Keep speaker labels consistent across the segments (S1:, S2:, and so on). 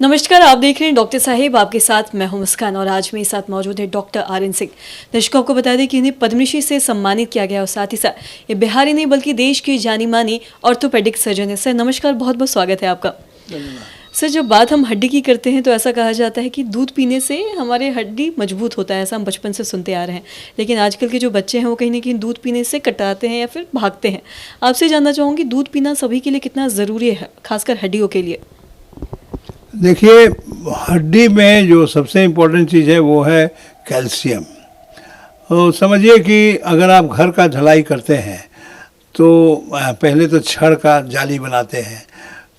S1: नमस्कार, आप देख रहे हैं डॉक्टर साहिब। आपके साथ मैं हूं मुस्कान और आज मेरे साथ मौजूद है डॉक्टर आर्यन सिंह। दर्शकों को बता दें कि इन्हें पद्मश्री से सम्मानित किया गया और साथ ही साथ ये बिहारी नहीं बल्कि देश की जानी मानी ऑर्थोपेडिक सर्जन है। सर नमस्कार, बहुत बहुत स्वागत है आपका। सर, जब बात हम हड्डी की करते हैं तो ऐसा कहा जाता है कि दूध पीने से हमारे हड्डी मजबूत होता है, ऐसा हम बचपन से सुनते आ रहे हैं। लेकिन आजकल के जो बच्चे हैं वो कहीं ना कहीं दूध पीने से कतराते हैं या फिर भागते हैं। आपसे जानना चाहूँगी, दूध पीना सभी के लिए कितना ज़रूरी है, खासकर हड्डियों के लिए?
S2: देखिए, हड्डी में जो सबसे इम्पोर्टेंट चीज़ है वो है कैल्शियम। तो समझिए कि अगर आप घर का ढलाई करते हैं तो पहले तो छड़ का जाली बनाते हैं,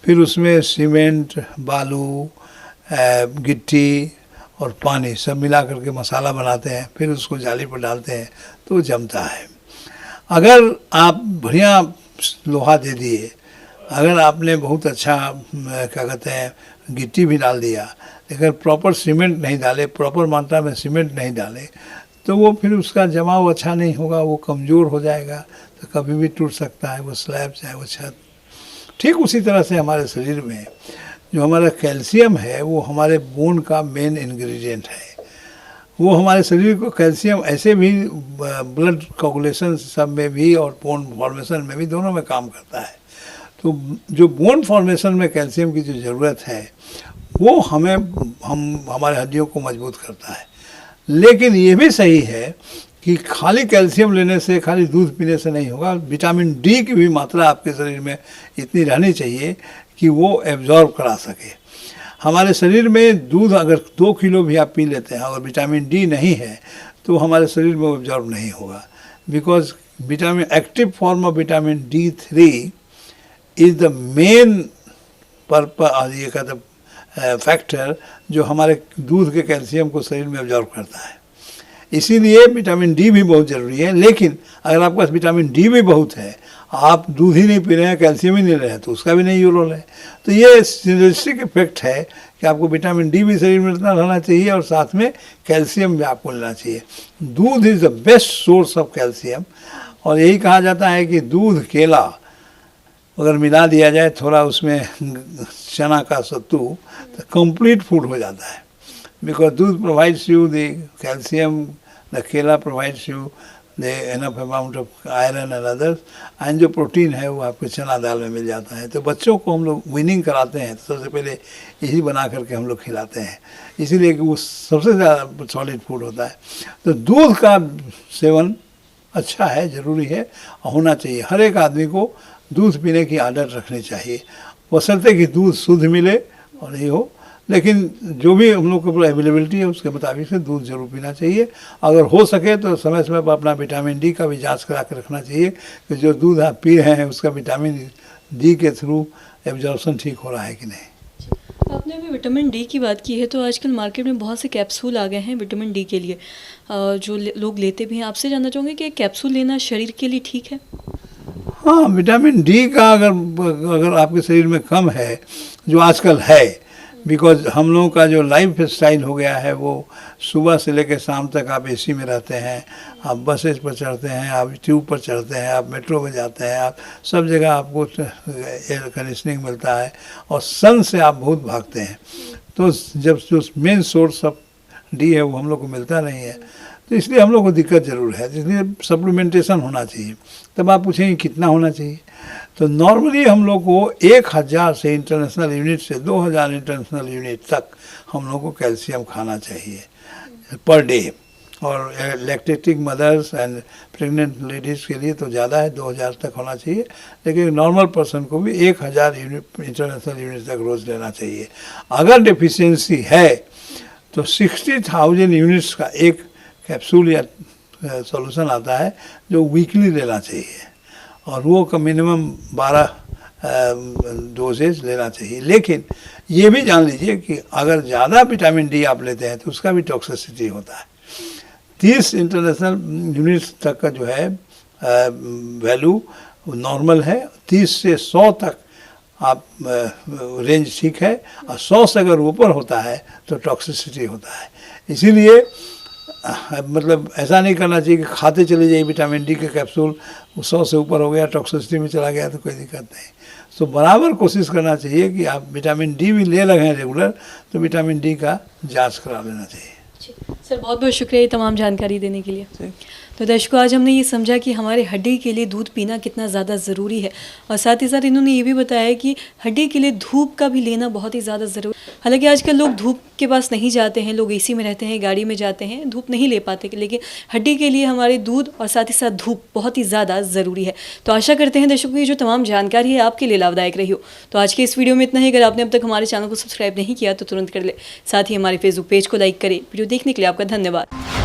S2: फिर उसमें सीमेंट, बालू, गिट्टी और पानी सब मिला करके मसाला बनाते हैं, फिर उसको जाली पर डालते हैं तो जमता है। अगर आप बढ़िया लोहा दे दिए, अगर आपने बहुत अच्छा क्या कहते हैं गिट्टी भी डाल दिया, लेकिन प्रॉपर सीमेंट नहीं डाले, प्रॉपर मात्रा में सीमेंट नहीं डाले, तो वो फिर उसका जमाव अच्छा नहीं होगा, वो कमज़ोर हो जाएगा, तो कभी भी टूट सकता है वो स्लैब चाहे वो छत। ठीक उसी तरह से हमारे शरीर में जो हमारा कैल्शियम है वो हमारे बोन का मेन इंग्रेडिएंट है। वो हमारे शरीर को कैल्शियम ऐसे भी ब्लड कोगुलेशन सब में भी और बोन फॉर्मेशन में भी, दोनों में काम करता है। तो जो बोन फॉर्मेशन में कैल्शियम की जो ज़रूरत है वो हमारे हड्डियों को मजबूत करता है। लेकिन ये भी सही है कि खाली कैल्शियम लेने से, खाली दूध पीने से नहीं होगा। विटामिन डी की भी मात्रा आपके शरीर में इतनी रहनी चाहिए कि वो एब्जॉर्ब करा सके। हमारे शरीर में दूध अगर 2 किलो भी आप पी लेते हैं और विटामिन डी नहीं है तो हमारे शरीर में वो एब्जॉर्ब नहीं होगा, because vitamin active form of vitamin D3 is the main purpose, ये कहते फैक्टर जो हमारे दूध के कैल्शियम को शरीर में एब्जॉर्ब करता है। इसीलिए विटामिन डी भी बहुत ज़रूरी है। लेकिन अगर आपके पास विटामिन डी भी बहुत है, आप दूध ही नहीं पी रहे हैं, कैल्शियम ही नहीं ले रहे हैं, तो उसका भी नहीं रोल है। तो ये सिनर्जिस्टिक इफेक्ट है कि आपको विटामिन डी भी शरीर में इतना रहना चाहिए और साथ में कैल्शियम भी आपको लेना चाहिए। दूध is the best source of calcium. और यही कहा जाता है कि दूध, केला अगर मिला दिया जाए थोड़ा उसमें चना का सत्तू, तो कंप्लीट फूड हो जाता है। बिकॉज दूध provides you the calcium, the केला provides you the enough amount of iron and others, and जो प्रोटीन है वो आपको चना दाल में मिल जाता है। तो बच्चों को हम लोग विनिंग कराते हैं तो सबसे पहले यही बना करके हम लोग खिलाते हैं, इसीलिए कि वो सबसे ज़्यादा सॉलिड फूड होता है। तो दूध का सेवन अच्छा है, ज़रूरी है, होना चाहिए। हर एक आदमी को दूध पीने की आदत रखनी चाहिए, बशर्ते कि दूध शुद्ध मिले और ये हो। लेकिन जो भी हम लोग को अवेलेबिलिटी है उसके मुताबिक से दूध जरूर पीना चाहिए। अगर हो सके तो समय समय पर अपना विटामिन डी का भी जांच करा के रखना चाहिए कि जो दूध आप पी रहे हैं उसका विटामिन डी के थ्रू एब्जॉर्प्शन ठीक हो रहा है कि नहीं।
S1: आपने अभी विटामिन डी की बात की है, तो आजकल मार्केट में बहुत से कैप्सूल आ गए हैं विटामिन डी के लिए, जो लोग लेते भी हैं। आपसे जानना चाहूँगी कि कैप्सूल लेना शरीर के लिए ठीक है?
S2: हाँ, विटामिन डी का अगर आपके शरीर में कम है, जो आजकल है, बिकॉज हम लोगों का जो लाइफ स्टाइल हो गया है वो सुबह से लेकर शाम तक आप एसी में रहते हैं, आप बसेस पर चढ़ते हैं, आप ट्यूब पर चढ़ते हैं, आप मेट्रो में जाते हैं, आप सब जगह आपको एयर कंडीशनिंग मिलता है और सन से आप बहुत भागते हैं। तो जब जो मेन सोर्स ऑफ डी है वो हम लोग को मिलता नहीं है, तो इसलिए हम लोग को दिक्कत ज़रूर है। इसलिए सप्लीमेंटेशन होना चाहिए। तब आप पूछेंगे कितना होना चाहिए, तो नॉर्मली हम लोग को 1000 से इंटरनेशनल यूनिट से 2000 इंटरनेशनल यूनिट तक हम लोग को कैल्शियम खाना चाहिए पर डे। और lactating mothers and pregnant ladies के लिए तो ज़्यादा है, 2000 तक होना चाहिए। लेकिन नॉर्मल पर्सन को भी 1000 यूनिट इंटरनेशनल यूनिट तक रोज़ लेना चाहिए। अगर डिफिशियंसी है तो 60,000 यूनिट्स का एक कैप्सूल या सॉल्यूशन आता है जो वीकली लेना चाहिए, और वो का मिनिमम 12 डोजेज लेना चाहिए। लेकिन ये भी जान लीजिए कि अगर ज़्यादा विटामिन डी आप लेते हैं तो उसका भी टॉक्सिसिटी होता है। 30 इंटरनेशनल यूनिट्स तक का जो है वैल्यू नॉर्मल है, 30 से 100 तक आप रेंज ठीक है, और 100 से अगर ऊपर होता है तो टॉक्सिसिटी होता है। इसीलिए मतलब ऐसा नहीं करना चाहिए कि खाते चले जाइए विटामिन डी के कैप्सूल, 100 से ऊपर हो गया, टॉक्सिसिटी में चला गया तो कोई दिक्कत नहीं। तो बराबर कोशिश करना चाहिए कि आप विटामिन डी भी ले रहे हैं रेगुलर, तो विटामिन डी का जांच करा लेना चाहिए।
S1: सर बहुत बहुत शुक्रिया ये तमाम जानकारी देने के लिए।
S2: ठीक।
S1: तो दर्शकों, आज हमने ये समझा कि हमारे हड्डी के लिए दूध पीना कितना ज़्यादा ज़रूरी है, और साथ ही साथ इन्होंने ये भी बताया कि हड्डी के लिए धूप का भी लेना बहुत ही ज़्यादा ज़रूरी। हालांकि आजकल लोग धूप के पास नहीं जाते हैं, लोग एसी में रहते हैं, गाड़ी में जाते हैं, धूप नहीं ले पाते, लेकिन हड्डी के लिए हमारे दूध और साथ ही साथ धूप बहुत ही ज़्यादा ज़रूरी है। तो आशा करते हैं दर्शकों ये जो तमाम जानकारी है आपके लिए लाभदायक रही हो। तो आज के इस वीडियो में इतना ही। अगर आपने अब तक हमारे चैनल को सब्सक्राइब नहीं किया तो तुरंत कर ले, साथ ही हमारे फेसबुक पेज को लाइक करें। वीडियो देखने के लिए आपका धन्यवाद।